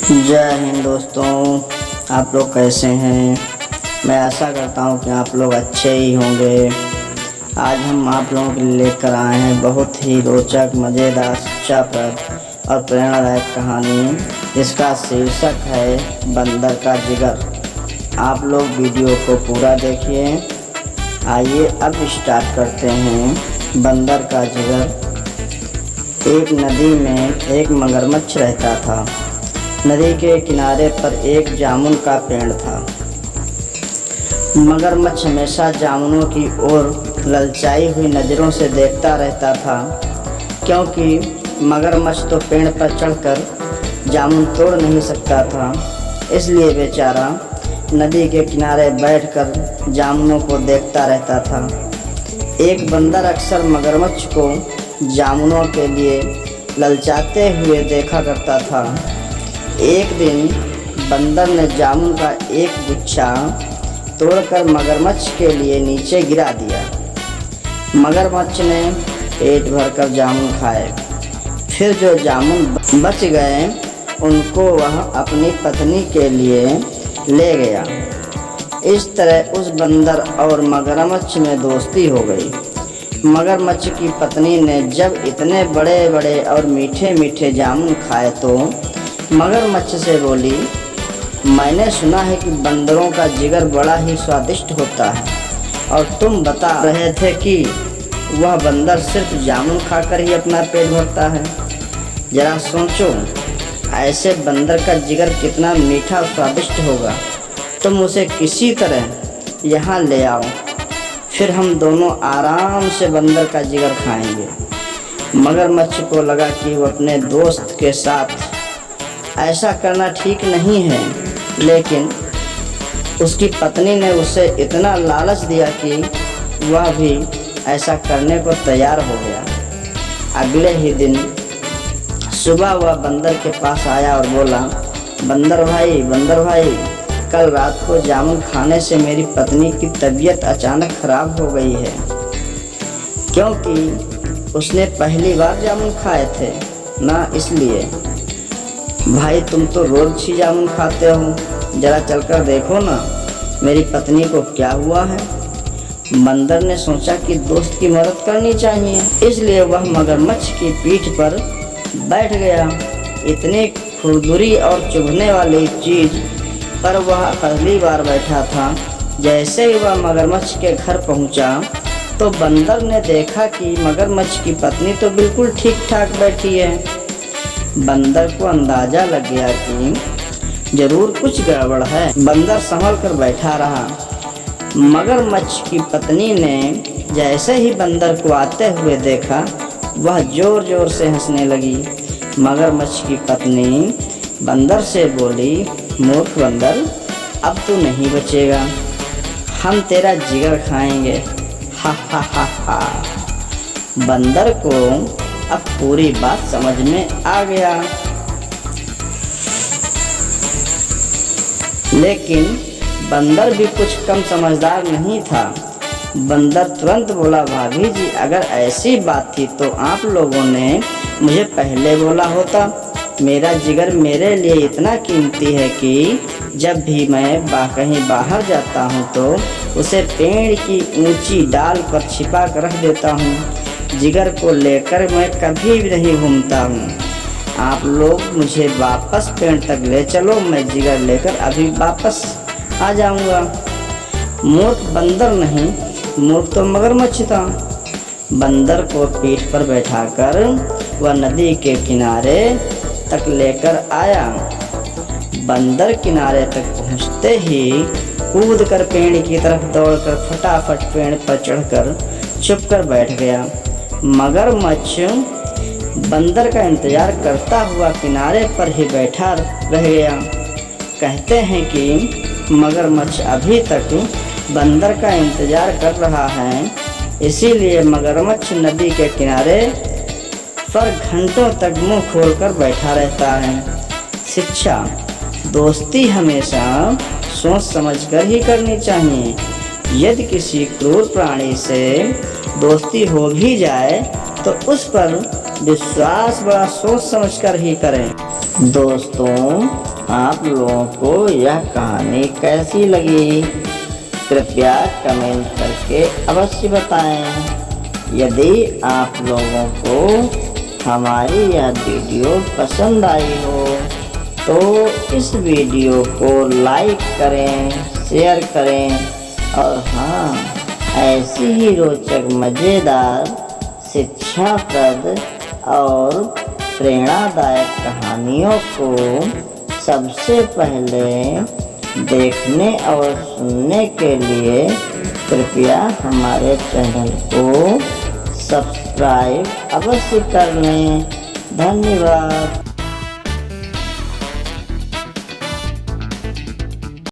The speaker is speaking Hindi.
जय हिंद दोस्तों, आप लोग कैसे हैं। मैं आशा करता हूं कि आप लोग अच्छे ही होंगे। आज हम आप लोगों के लिए लेकर आए हैं बहुत ही रोचक, मज़ेदार, शिक्षाप्रद और प्रेरणादायक कहानी, जिसका शीर्षक है बंदर का जिगर। आप लोग वीडियो को पूरा देखिए। आइए अब स्टार्ट करते हैं। बंदर का जिगर। एक नदी में एक मगरमच्छ रहता था। नदी के किनारे पर एक जामुन का पेड़ था। मगरमच्छ हमेशा जामुनों की ओर ललचाई हुई नज़रों से देखता रहता था, क्योंकि मगरमच्छ तो पेड़ पर चढ़कर जामुन तोड़ नहीं सकता था। इसलिए बेचारा नदी के किनारे बैठकर जामुनों को देखता रहता था। एक बंदर अक्सर मगरमच्छ को जामुनों के लिए ललचाते हुए देखा करता था। एक दिन बंदर ने जामुन का एक गुच्छा तोड़कर मगरमच्छ के लिए नीचे गिरा दिया। मगरमच्छ ने पेट भरकर जामुन खाए। फिर जो जामुन बच गए उनको वह अपनी पत्नी के लिए ले गया। इस तरह उस बंदर और मगरमच्छ में दोस्ती हो गई। मगरमच्छ की पत्नी ने जब इतने बड़े बड़े और मीठे मीठे जामुन खाए तो मगरमच्छ से बोली, मैंने सुना है कि बंदरों का जिगर बड़ा ही स्वादिष्ट होता है, और तुम बता रहे थे कि वह बंदर सिर्फ जामुन खाकर ही अपना पेट भरता है। जरा सोचो, ऐसे बंदर का जिगर कितना मीठा और स्वादिष्ट होगा। तुम उसे किसी तरह यहाँ ले आओ, फिर हम दोनों आराम से बंदर का जिगर खाएंगे। मगरमच्छ को लगा कि वो अपने दोस्त के साथ ऐसा करना ठीक नहीं है, लेकिन उसकी पत्नी ने उसे इतना लालच दिया कि वह भी ऐसा करने को तैयार हो गया। अगले ही दिन सुबह वह बंदर के पास आया और बोला, बंदर भाई, कल रात को जामुन खाने से मेरी पत्नी की तबीयत अचानक खराब हो गई है, क्योंकि उसने पहली बार जामुन खाए थे ना, इसलिए। भाई तुम तो रोज ही जामुन खाते हो, जरा चलकर देखो ना मेरी पत्नी को क्या हुआ है। बंदर ने सोचा कि दोस्त की मदद करनी चाहिए, इसलिए वह मगरमच्छ की पीठ पर बैठ गया। इतनी खुरदुरी और चुभने वाली चीज पर वह पहली बार बैठा था। जैसे ही वह मगरमच्छ के घर पहुंचा तो बंदर ने देखा कि मगरमच्छ की पत्नी तो बिल्कुल ठीक ठाक बैठी है। बंदर को अंदाजा लग गया कि जरूर कुछ गड़बड़ है। बंदर संभल कर बैठा रहा। मगरमच्छ की पत्नी ने जैसे ही बंदर को आते हुए देखा, वह जोर जोर से हंसने लगी। मगरमच्छ की पत्नी बंदर से बोली, मूर्ख बंदर, अब तू नहीं बचेगा, हम तेरा जिगर खाएंगे। हा हा हा हा। बंदर को अब पूरी बात समझ में आ गया, लेकिन बंदर भी कुछ कम समझदार नहीं था। बंदर तुरंत बोला, भाभी जी, अगर ऐसी बात थी तो आप लोगों ने मुझे पहले बोला होता। मेरा जिगर मेरे लिए इतना कीमती है कि जब भी मैं कहीं बाहर जाता हूँ तो उसे पेड़ की ऊंची डाल पर छिपा कर रख देता हूँ। जिगर को लेकर मैं कभी भी नहीं घूमता हूँ। आप लोग मुझे वापस पेड़ तक ले चलो, मैं जिगर लेकर अभी वापस आ जाऊँगा। मूर्ख बंदर नहीं, मूर्ख तो मगरमच्छ था। बंदर को पीठ पर बैठाकर वह नदी के किनारे तक लेकर आया। बंदर किनारे तक पहुँचते ही कूदकर पेड़ की तरफ दौड़कर फटाफट पेड़ पर चढ़कर चुपकर बैठ गया। मगरमच्छ बंदर का इंतजार करता हुआ किनारे पर ही बैठा रह गया। कहते हैं कि मगरमच्छ अभी तक बंदर का इंतजार कर रहा है, इसीलिए मगरमच्छ नदी के किनारे पर घंटों तक मुंह खोलकर बैठा रहता है। शिक्षा: दोस्ती हमेशा सोच समझकर ही करनी चाहिए। यदि किसी क्रूर प्राणी से दोस्ती हो भी जाए तो उस पर विश्वास बड़ा सोच समझकर ही करें। दोस्तों, आप लोगों को यह कहानी कैसी लगी कृपया कमेंट करके अवश्य बताएं। यदि आप लोगों को हमारी यह वीडियो पसंद आई हो तो इस वीडियो को लाइक करें, शेयर करें और हाँ, ऐसी ही रोचक, मज़ेदार, शिक्षाप्रद और प्रेरणादायक कहानियों को सबसे पहले देखने और सुनने के लिए कृपया हमारे चैनल को सब्सक्राइब अवश्य कर लें। धन्यवाद।